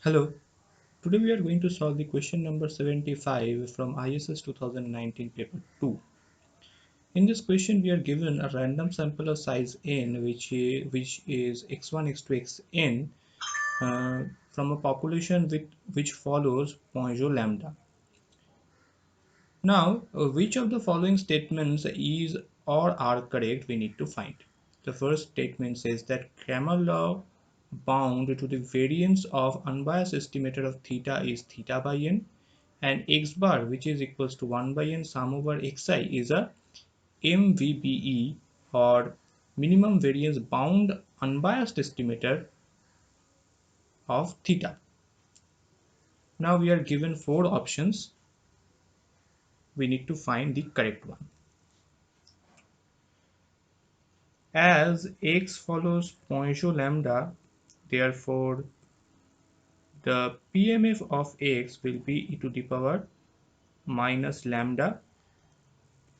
Hello, today we are going to solve the question number 75 from ISS 2019 paper 2. In this question we are given a random sample of size n which is x1, x2, xn from a population which follows Poisson lambda. Now, which of the following statements is or are correct we need to find. The first statement says that Cramer law bound to the variance of unbiased estimator of theta is theta by n, and x bar, which is equals to 1 by n sum over xi, is a MVBE, or minimum variance bound unbiased estimator of theta. Now we are given four options. We need to find the correct one. As x follows Poisson lambda, therefore the PMF of x will be e to the power minus lambda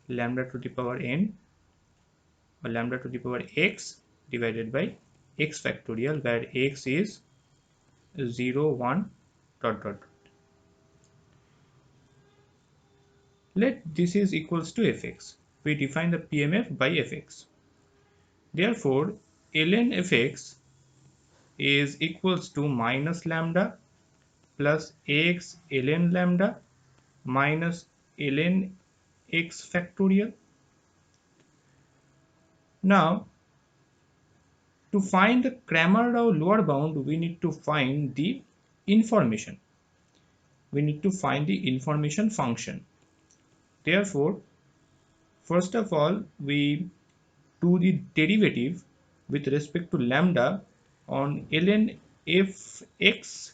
to the power n, or lambda to the power x divided by x factorial, where x is 0, 1, dot dot. Let this is equals to fx. We define the PMF by fx. Therefore, ln fx is equals to minus lambda plus x ln lambda minus ln x factorial. Now, to find the Cramer-Rao lower bound, we need to find the information. We need to find the information function. Therefore, first of all, we do the derivative with respect to lambda on ln fx,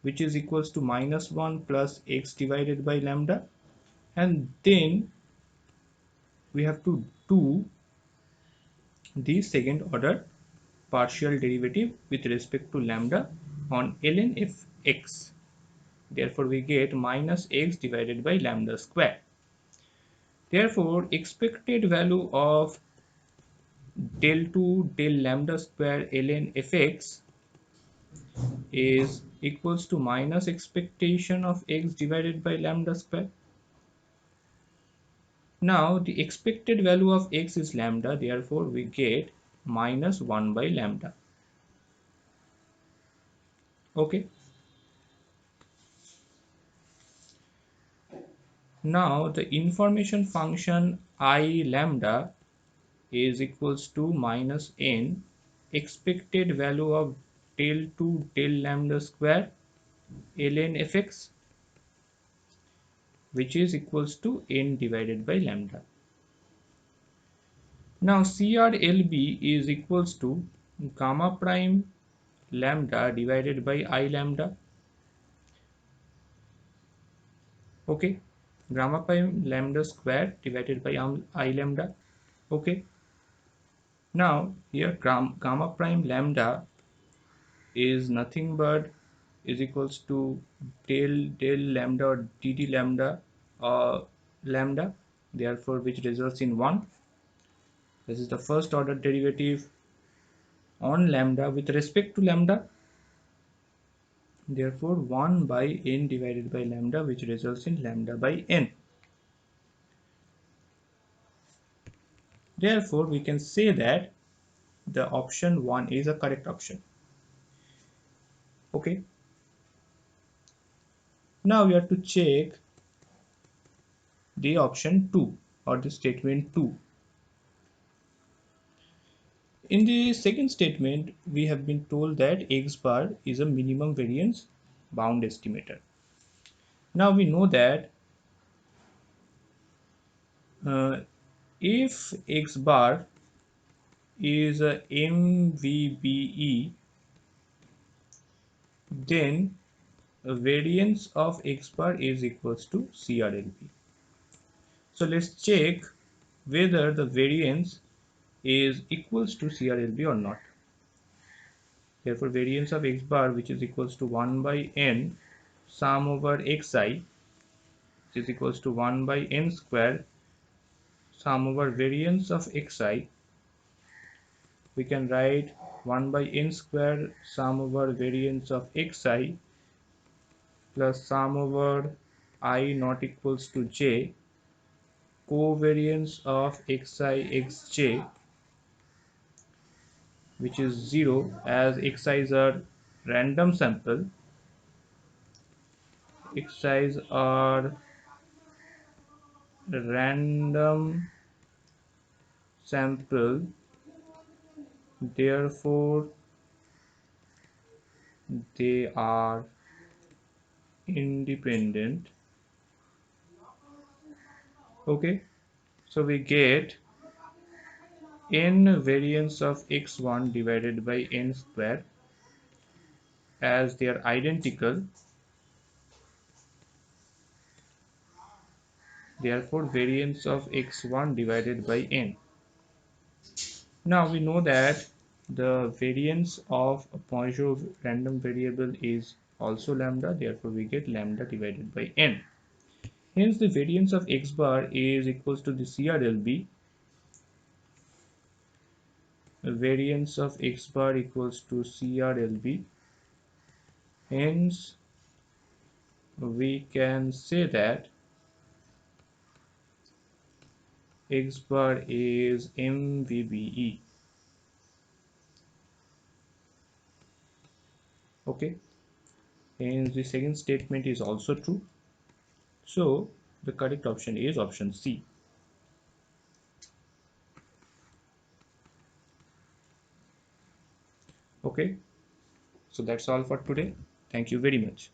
which is equals to minus 1 plus x divided by lambda, and then we have to do the second order partial derivative with respect to lambda on ln fx. Therefore, we get minus x divided by lambda square. Therefore, expected value of del 2 del lambda square ln fx is equals to minus expectation of x divided by lambda square. Now, the expected value of x is lambda, therefore we get minus 1 by lambda. Okay. Now, the information function I lambda is equals to minus n expected value of del 2 del lambda square ln fx, which is equals to n divided by lambda. Now CRLB is equals to gamma prime lambda divided by I lambda. Okay, gamma prime lambda square divided by I lambda. Okay, now here gamma prime lambda is nothing but is equals to del lambda or dd lambda lambda, therefore which results in 1. This is the first order derivative on lambda with respect to lambda, therefore 1 by n divided by lambda, which results in lambda by n. Therefore we can say that the option 1 is a correct option. Okay, now we have to check the option 2 or the statement 2. In the second statement, we have been told that x bar is a minimum variance bound estimator. Now we know that if x bar is a MVBE, then a variance of x bar is equals to CRLB. So let's check whether the variance is equals to CRLB or not. Therefore, variance of x bar, which is equals to 1 by n sum over xi, which is equals to 1 by n square sum over variance of xi, we can write 1 by n square sum over variance of xi plus sum over I not equals to j covariance of xi xj, which is 0 as xi's are random sample. Xi's are random sample, therefore they are independent. Okay, so we get n variance of x1 divided by n square, as they are identical, therefore variance of x1 divided by n. Now we know that the variance of a Poisson random variable is also lambda, therefore we get lambda divided by n. Hence the variance of x bar is equals to the CRLB. The variance of x bar equals to CRLB. Hence we can say that x bar is MVBE. Okay, hence the second statement is also true. So the correct option is option C. Okay, so that's all for today. Thank you very much.